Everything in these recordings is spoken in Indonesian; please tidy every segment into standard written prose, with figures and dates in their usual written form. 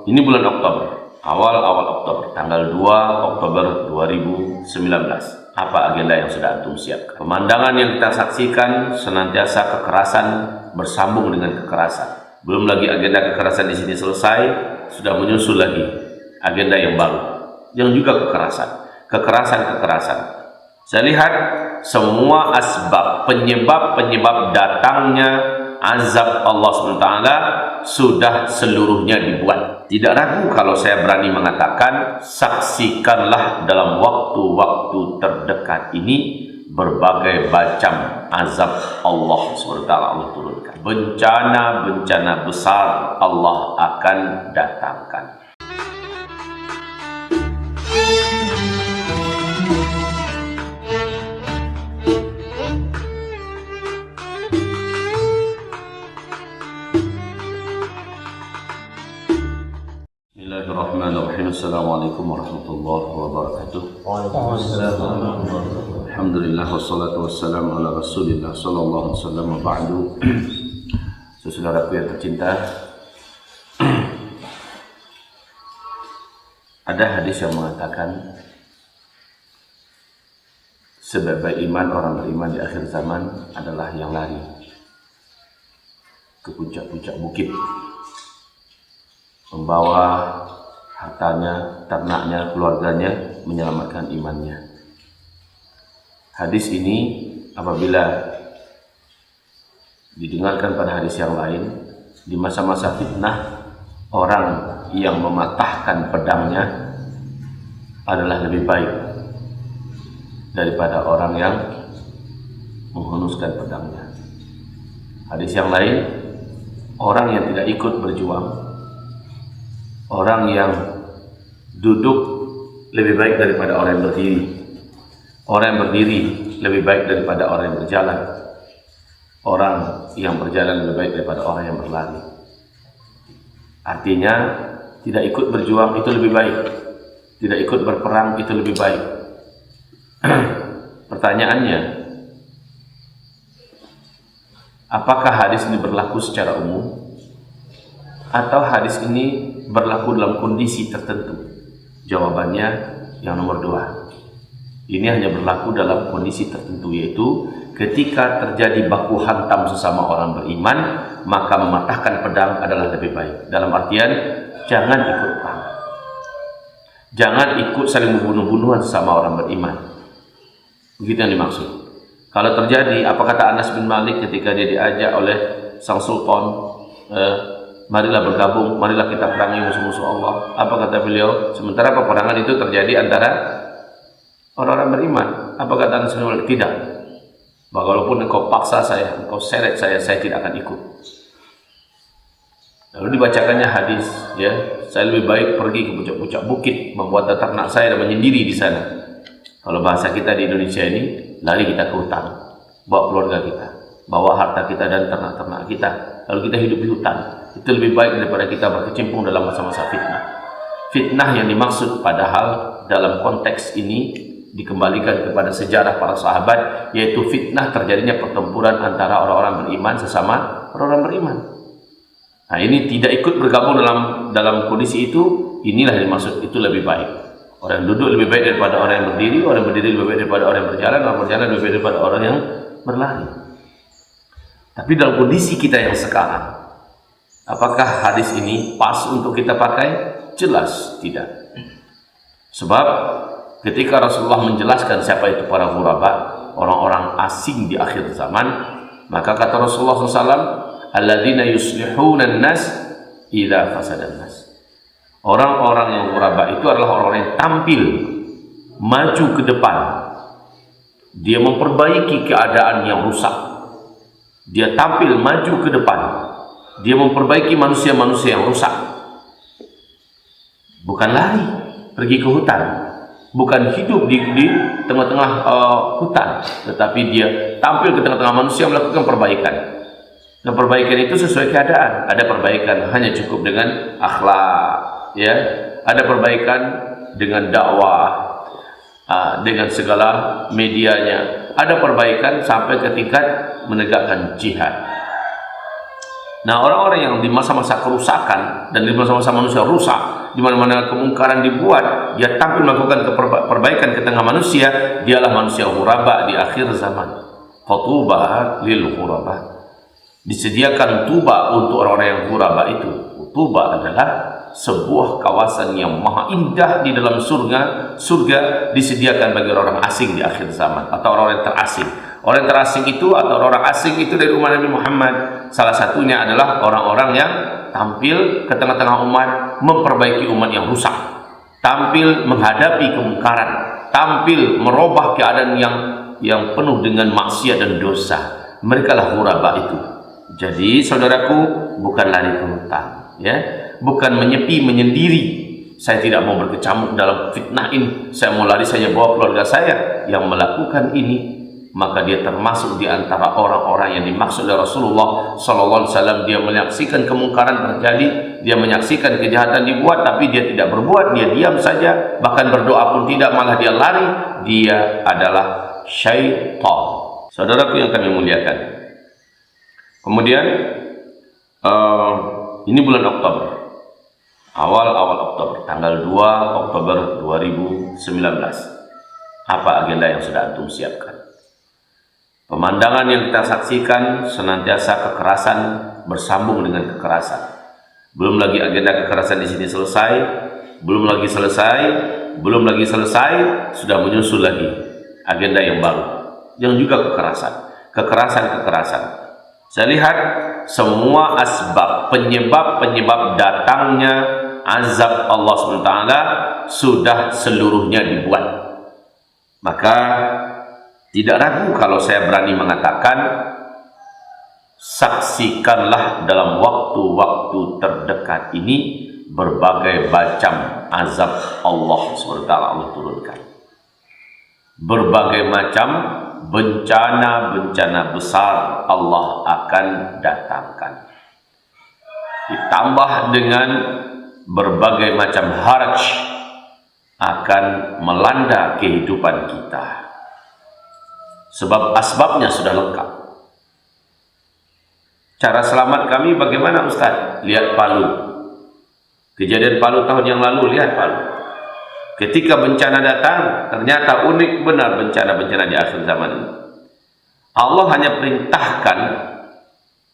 Ini bulan Oktober, awal Oktober, tanggal 2 Oktober 2019. Apa agenda yang sudah antum siapkan? Pemandangan yang kita saksikan senantiasa kekerasan bersambung dengan kekerasan. Belum lagi agenda kekerasan di sini selesai, sudah menyusul lagi agenda yang baru, yang juga kekerasan. Saya lihat semua asbab, penyebab datangnya azab Allah SWT sudah seluruhnya dibuat. Tidak ragu kalau saya berani mengatakan, saksikanlah dalam waktu-waktu terdekat ini berbagai macam azab Allah SWT Allah turunkan. Bencana-bencana besar Allah akan datangkan. Bismillahirrahmanirrahim. Assalamualaikum warahmatullahi wabarakatuh. Alhamdulillah wassalatu wassalamu ala Rasulillah sallallahu alaihi wasallam wa ba'du. Saudaraku yang tercinta, ada hadis yang mengatakan sebaik-baik iman orang beriman di akhir zaman adalah yang lari ke puncak-puncak bukit, membawa hartanya, ternaknya, keluarganya, menyelamatkan imannya. Hadis ini apabila didengarkan pada hadis yang lain, di masa-masa fitnah, orang yang mematahkan pedangnya adalah lebih baik daripada orang yang menghunuskan pedangnya. Hadis yang lain, orang yang tidak ikut berjuang, orang yang duduk lebih baik daripada orang yang berdiri. Orang yang berdiri lebih baik daripada orang yang berjalan. Orang yang berjalan lebih baik daripada orang yang berlari. Artinya, tidak ikut berjuang itu lebih baik. Tidak ikut berperang itu lebih baik. Pertanyaannya, apakah hadis ini berlaku secara umum? Atau hadis ini berlaku dalam kondisi tertentu? Jawabannya yang nomor 2. Ini hanya berlaku dalam kondisi tertentu, yaitu ketika terjadi baku hantam sesama orang beriman, maka mematahkan pedang adalah lebih baik. Dalam artian, jangan ikut perang, jangan ikut saling membunuh-bunuhan sesama orang beriman. Begitu yang dimaksud. Kalau terjadi, apa kata Anas bin Malik ketika dia diajak oleh sang sultan, marilah bergabung, marilah kita perangi musuh-musuh Allah. Apa kata beliau? Sementara peperangan itu terjadi antara orang-orang beriman. Apa kata Anas bin Malik? Tidak. Walaupun engkau paksa saya, engkau seret saya tidak akan ikut. Lalu dibacakannya hadis, ya, saya lebih baik pergi ke puncak-puncak bukit, membuat ternak saya dan menyendiri di sana. Kalau bahasa kita di Indonesia ini, lari kita ke hutan, bawa keluarga kita, bawa harta kita dan ternak-ternak kita, lalu kita hidup di hutan. Itu lebih baik daripada kita berkecimpung dalam masa-masa fitnah. Fitnah yang dimaksud padahal dalam konteks ini dikembalikan kepada sejarah para sahabat, yaitu fitnah terjadinya pertempuran antara orang-orang beriman sesama orang-orang beriman. Nah, ini tidak ikut bergabung dalam kondisi itu, inilah yang dimaksud itu lebih baik. Orang yang duduk lebih baik daripada orang yang berdiri, orang yang berdiri lebih baik daripada orang yang berjalan, orang berjalan lebih baik daripada orang yang berlari. Tapi dalam kondisi kita yang sekarang, apakah hadis ini pas untuk kita pakai? Jelas tidak. Sebab ketika Rasulullah menjelaskan siapa itu para ghuraba, orang-orang asing di akhir zaman, maka kata Rasulullah SAW, alladzina yuslihuna an-nas idza fasada an-nas. Orang-orang yang ghuraba itu adalah orang-orang yang tampil maju ke depan. Dia memperbaiki keadaan yang rusak. Dia tampil maju ke depan. Dia memperbaiki manusia-manusia yang rusak. Bukan lari pergi ke hutan, bukan hidup di tengah-tengah hutan, tetapi dia tampil ke tengah-tengah manusia melakukan perbaikan. Dan perbaikan itu sesuai keadaan. Ada perbaikan hanya cukup dengan akhlak, ya. Ada perbaikan dengan dakwah, dengan segala medianya. Ada perbaikan sampai ke tingkat menegakkan jihad. Nah, orang-orang yang di masa-masa kerusakan dan di masa-masa manusia rusak, di mana-mana kemungkaran dibuat, dia tampil melakukan perbaikan ke tengah manusia, dialah manusia ghuraba di akhir zaman. Fatuba lil ghuraba. Disediakan tuba untuk orang-orang yang ghuraba itu. Tuba adalah sebuah kawasan yang maha indah di dalam surga disediakan bagi orang asing di akhir zaman atau orang yang terasing. Orang yang terasing itu atau orang asing itu dari umat Nabi Muhammad, salah satunya adalah orang-orang yang tampil ke tengah-tengah umat, memperbaiki umat yang rusak, tampil menghadapi kemungkaran, tampil merubah keadaan yang penuh dengan maksiat dan dosa. Mereka lah ghuraba itu. Jadi saudaraku, bukan lari ke hutan, ya, bukan menyepi menyendiri. Saya tidak mau berkecamuk dalam fitnah ini, saya mau lari saja bawa keluarga saya. Yang melakukan ini, maka dia termasuk di antara orang-orang yang dimaksud oleh Rasulullah SAW. Dia menyaksikan kemungkaran terjadi, dia menyaksikan kejahatan dibuat, tapi dia tidak berbuat, dia diam saja, bahkan berdoa pun tidak, malah dia lari. Dia adalah syaitan. Saudaraku yang kami muliakan, kemudian ini bulan Oktober, awal Oktober, tanggal 2 Oktober 2019. Apa agenda yang sudah antum siapkan? Pemandangan yang kita saksikan senantiasa kekerasan bersambung dengan kekerasan. Belum lagi agenda kekerasan di sini selesai, belum lagi selesai, sudah menyusul lagi agenda yang baru, yang juga kekerasan. Saya lihat semua asbab penyebab datangnya azab Allah SWT sudah seluruhnya dibuat. Maka tidak ragu kalau saya berani mengatakan, saksikanlah dalam waktu-waktu terdekat ini berbagai macam azab Allah SWT Allah turunkan. Berbagai macam bencana besar Allah akan datangkan. Ditambah dengan berbagai macam haraj akan melanda kehidupan kita. Sebab asbabnya sudah lengkap. Cara selamat kami bagaimana Ustaz? Lihat Palu. Kejadian Palu tahun yang lalu, lihat Palu. Ketika bencana datang, ternyata unik benar bencana-bencana di akhir zaman ini. Allah hanya perintahkan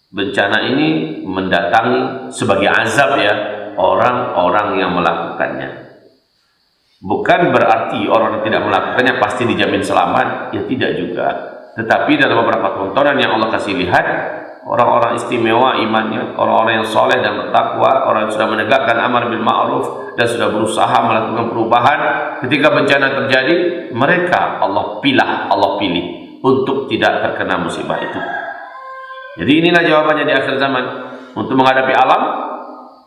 bencana ini mendatangi sebagai azab ya orang-orang yang melakukannya. Bukan berarti orang yang tidak melakukannya pasti dijamin selamat, ya tidak juga. Tetapi dalam beberapa tontonan yang Allah kasih lihat, orang-orang istimewa imannya, orang-orang yang soleh dan bertakwa, orang yang sudah menegakkan amar bil ma'ruf dan sudah berusaha melakukan perubahan, ketika bencana terjadi, mereka Allah pilih untuk tidak terkena musibah itu. Jadi inilah jawabannya di akhir zaman. Untuk menghadapi alam,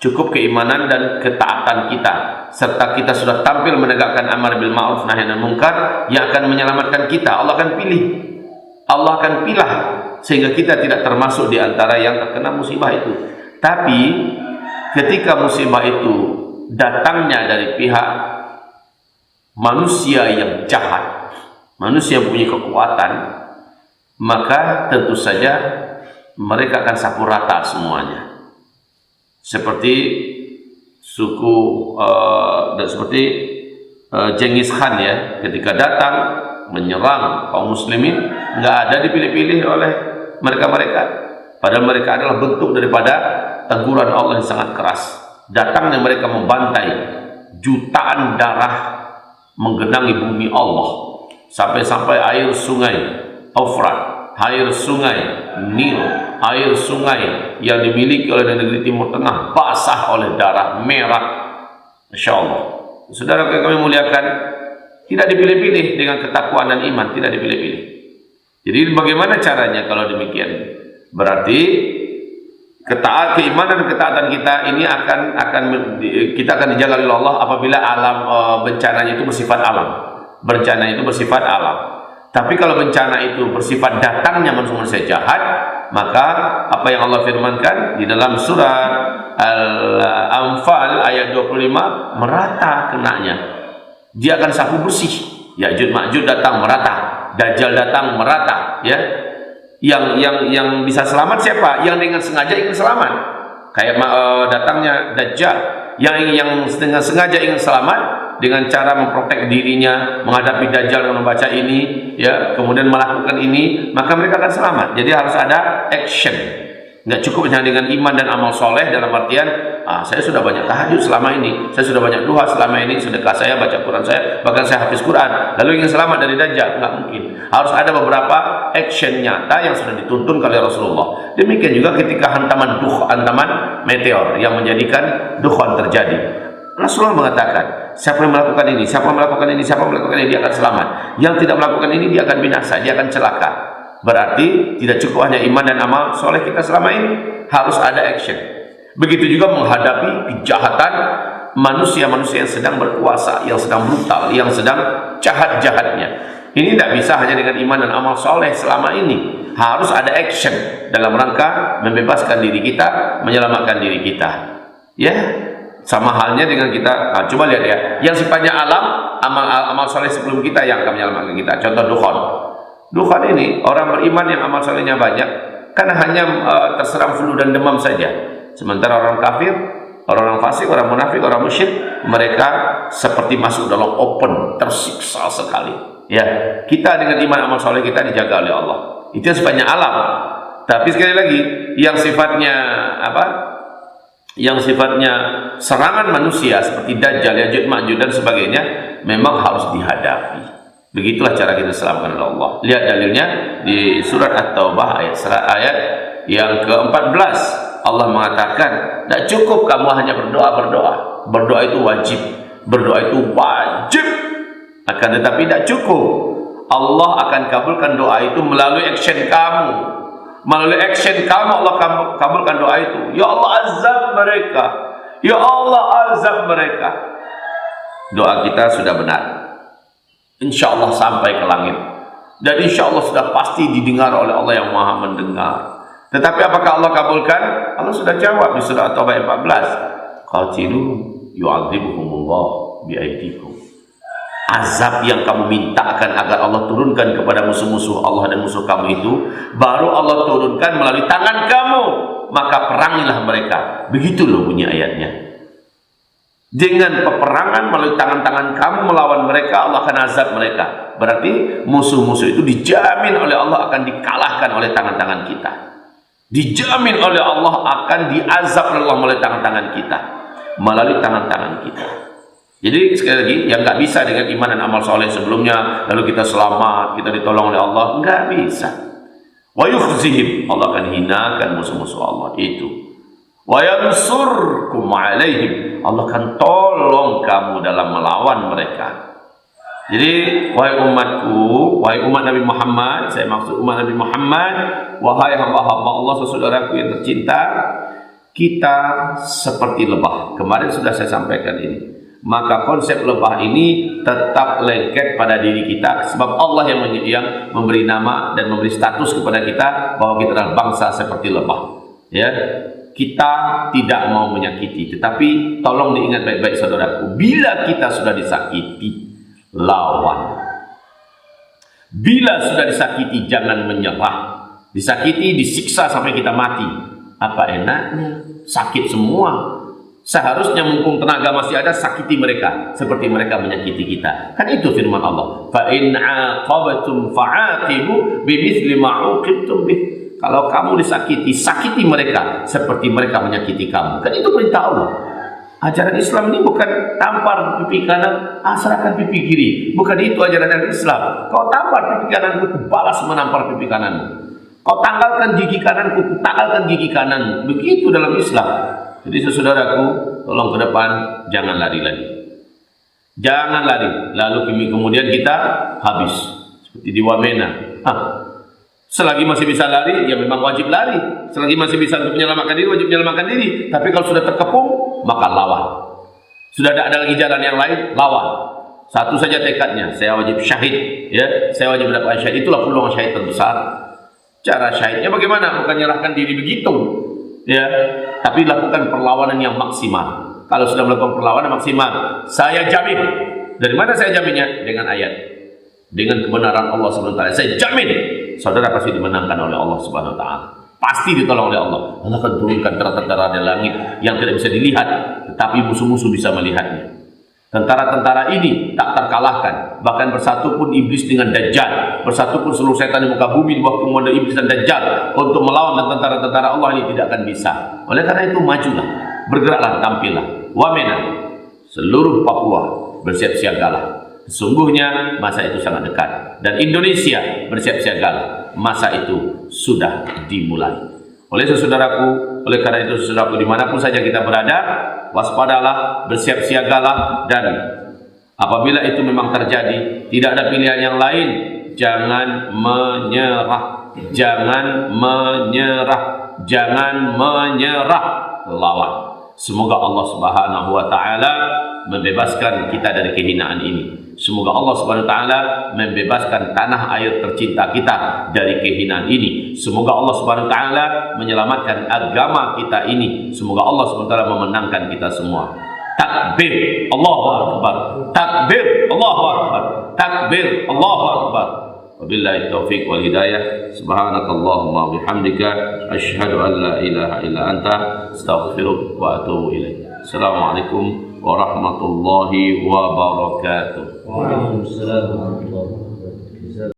cukup keimanan dan ketaatan kita, serta kita sudah tampil menegakkan amar bil ma'ruf nahi anil munkar yang akan menyelamatkan kita. Allah akan pilah sehingga kita tidak termasuk di antara yang terkena musibah itu. Tapi ketika musibah itu datangnya dari pihak manusia yang jahat, manusia yang punya kekuatan, maka tentu saja mereka akan sapu rata semuanya. Seperti suku dan seperti Genghis Khan ya, ketika datang menyerang kaum muslimin, nggak ada dipilih-pilih oleh mereka. Padahal mereka adalah bentuk daripada teguran Allah yang sangat keras. Datangnya mereka membantai, jutaan darah menggenangi bumi Allah, sampai-sampai air sungai Eufrat, air sungai Nil, air sungai yang dimiliki oleh negeri Timur Tengah basah oleh darah merah. Masya Allah. Saudara kami muliakan, tidak dipilih-pilih dengan ketakwaan dan iman, tidak dipilih-pilih. Jadi bagaimana caranya kalau demikian? Berarti keimanan dan ketaatan kita ini kita akan dijaga oleh Allah apabila alam bencananya itu bersifat alam. Bencana itu bersifat alam. Tapi kalau bencana itu bersifat datangnya manusia jahat, maka apa yang Allah firmankan di dalam surat Al-Anfal ayat 25, merata kenanya. Dia akan sapu bersih. Ya'juj Ma'juj datang merata, Dajjal datang merata, ya. Yang bisa selamat siapa? Yang dengan sengaja ingin selamat. Kayak datangnya Dajjal, yang dengan sengaja ingin selamat dengan cara memprotek dirinya menghadapi Dajjal dengan membaca ini, ya, kemudian melakukan ini, maka mereka akan selamat. Jadi harus ada action. Nggak cukup hanya dengan iman dan amal soleh dalam artian saya sudah banyak tahajud selama ini, saya sudah banyak duha selama ini, sedekah saya, baca Quran saya, bahkan saya hafiz Quran, lalu ingin selamat dari Dajjal. Nggak mungkin. Harus ada beberapa action nyata yang sudah dituntun oleh Rasulullah. Demikian juga ketika hantaman meteor yang menjadikan dukhan terjadi. Rasulullah mengatakan, siapa yang melakukan ini, siapa yang melakukan ini, siapa yang melakukan ini, dia akan selamat. Yang tidak melakukan ini, dia akan binasa, dia akan celaka. Berarti tidak cukup hanya iman dan amal soleh kita selama ini, harus ada action. Begitu juga menghadapi kejahatan manusia-manusia yang sedang berkuasa, yang sedang brutal, yang sedang jahat-jahatnya. Ini tidak bisa hanya dengan iman dan amal soleh selama ini. Harus ada action dalam rangka membebaskan diri kita, menyelamatkan diri kita. Ya, sama halnya dengan kita. Coba lihat ya, yang sifatnya alam, amal soleh sebelum kita yang akan menyelamatkan kita. Contoh dukhan ini, orang beriman yang amal solehnya banyak, karena hanya terserang flu dan demam saja. Sementara orang kafir, orang fasik, orang munafik, orang musyrik, mereka seperti masuk dalam open, tersiksa sekali. Ya, kita dengan iman amal soleh kita dijaga oleh Allah. Itu yang sifatnya alam. Tapi sekali lagi, yang sifatnya Yang sifatnya serangan manusia seperti Dajjal, Ya'juj, Ma'juj dan sebagainya, memang harus dihadapi. Begitulah cara kita selamatkan oleh Allah. Lihat dalilnya di surat At-Taubah ayat yang ke-14. Allah mengatakan, tidak cukup kamu hanya berdoa. Berdoa itu wajib. Berdoa itu wajib. Akan tetapi tidak cukup. Allah akan kabulkan doa itu melalui action kamu. Melalui action kamu Allah kabulkan doa itu. Ya Allah, azab mereka. Ya Allah, azab mereka. Doa kita sudah benar. Insya Allah sampai ke langit, dan insya Allah sudah pasti didengar oleh Allah yang maha mendengar. Tetapi apakah Allah kabulkan? Allah sudah jawab di surah At-Taubah 14. Qatilu yu'adzibuhumullah bi'aidikum. Azab yang kamu mintakan agar Allah turunkan kepada musuh-musuh Allah dan musuh kamu itu, baru Allah turunkan melalui tangan kamu. Maka perangilah mereka. Begitu loh bunyi ayatnya. Dengan peperangan melalui tangan-tangan kamu melawan mereka, Allah akan azab mereka. Berarti musuh-musuh itu dijamin oleh Allah akan dikalahkan oleh tangan-tangan kita. Dijamin oleh Allah akan diazab oleh Allah melalui tangan-tangan kita. Melalui tangan-tangan kita. Jadi sekali lagi, yang nggak bisa dengan iman dan amal soleh sebelumnya, lalu kita selamat, kita ditolong oleh Allah, nggak bisa. Wa yukhzihim, Allah akan hinakan musuh-musuh Allah itu. Wa yansurkum alaihim, Allah akan tolong kamu dalam melawan mereka. Jadi wahai umatku, wahai umat Nabi Muhammad, saya maksud umat Nabi Muhammad, wahai hamba-hamba Allah, saudaraku yang tercinta, kita seperti lebah. Kemarin sudah saya sampaikan ini. Maka konsep lebah ini tetap lengket pada diri kita, sebab Allah yang memberi nama dan memberi status kepada kita bahwa kita adalah bangsa seperti lebah. Ya, kita tidak mau menyakiti, tetapi tolong diingat baik-baik saudaraku, bila kita sudah disakiti, lawan. Bila sudah disakiti, jangan menyerah. Disakiti, disiksa sampai kita mati, apa enaknya? Sakit semua. Seharusnya mumpung tenaga masih ada, sakiti mereka seperti mereka menyakiti kita. Kan itu firman Allah. Fa in 'aqabtum fa'aqibu bimithli ma 'uqibtum bih. Kalau kamu disakiti, sakiti mereka seperti mereka menyakiti kamu. Kan itu perintah Allah. Ajaran Islam ini bukan tampar pipi kanan, serahkan pipi kiri. Bukan itu ajaran Islam. Kau tampar pipi kananku, balas menampar pipi kananmu. Kau tanggalkan gigi kananku, tanggalkan gigi kananmu. Begitu dalam Islam. Jadi saudaraku, tolong ke depan jangan lari lagi. Jangan lari. Lalu kemudian kita habis seperti di Wamena. Selagi masih bisa lari, ya memang wajib lari. Selagi masih bisa untuk menyelamatkan diri, wajib menyelamatkan diri. Tapi kalau sudah terkepung, maka lawan. Sudah tidak ada lagi jalan yang lain, lawan. Satu saja tekadnya, saya wajib syahid. Ya, saya wajib mendapatkan syahid. Itulah peluang syahid terbesar. Cara syahidnya bagaimana? Bukan menyerahkan diri begitu. Ya, tapi lakukan perlawanan yang maksimal. Kalau sudah melakukan perlawanan maksimal, saya jamin. Dari mana saya jaminnya? Dengan ayat, dengan kebenaran Allah SWT. Saya jamin saudara pasti dimenangkan oleh Allah Subhanahu wa taala. Pasti ditolong oleh Allah. Allah akan turunkan tentara-tentara dari langit yang tidak bisa dilihat, tetapi musuh-musuh bisa melihatnya. Tentara-tentara ini tak terkalahkan. Bahkan bersatu pun iblis dengan Dajjal, bersatu pun seluruh setan di muka bumi di bawah komando iblis dan Dajjal untuk melawan tentara-tentara Allah ini tidak akan bisa. Oleh karena itu majulah, bergeraklah, tampillah. Wamena, seluruh Papua bersiap-siagalah. Sesungguhnya masa itu sangat dekat, dan Indonesia bersiap-siagalah. Masa itu sudah dimulai. Oleh saudaraku, oleh karena itu saudaraku, dimanapun saja kita berada, waspadalah, bersiap-siagalah, dan apabila itu memang terjadi, tidak ada pilihan yang lain, jangan menyerah, jangan menyerah, jangan menyerah, lawan. Semoga Allah Subhanahu wa taala membebaskan kita dari kehinaan ini. Semoga Allah Subhanahu wa taala membebaskan tanah air tercinta kita dari kehinaan ini. Semoga Allah Subhanahu wa taala menyelamatkan agama kita ini. Semoga Allah Subhanahu wa taala memenangkan kita semua. Takbir, Allahu akbar. Takbir, Allahu akbar. Takbir, Allahu akbar. Wabillahi taufiq wal hidayah. Subhanakallahumma bihamdika asyhadu an la ilaha illa anta astaghfiruka wa atubu ilaik. Assalamualaikum warahmatullahi wabarakatuh. Waalaikumsalam warahmatullahi wabarakatuh.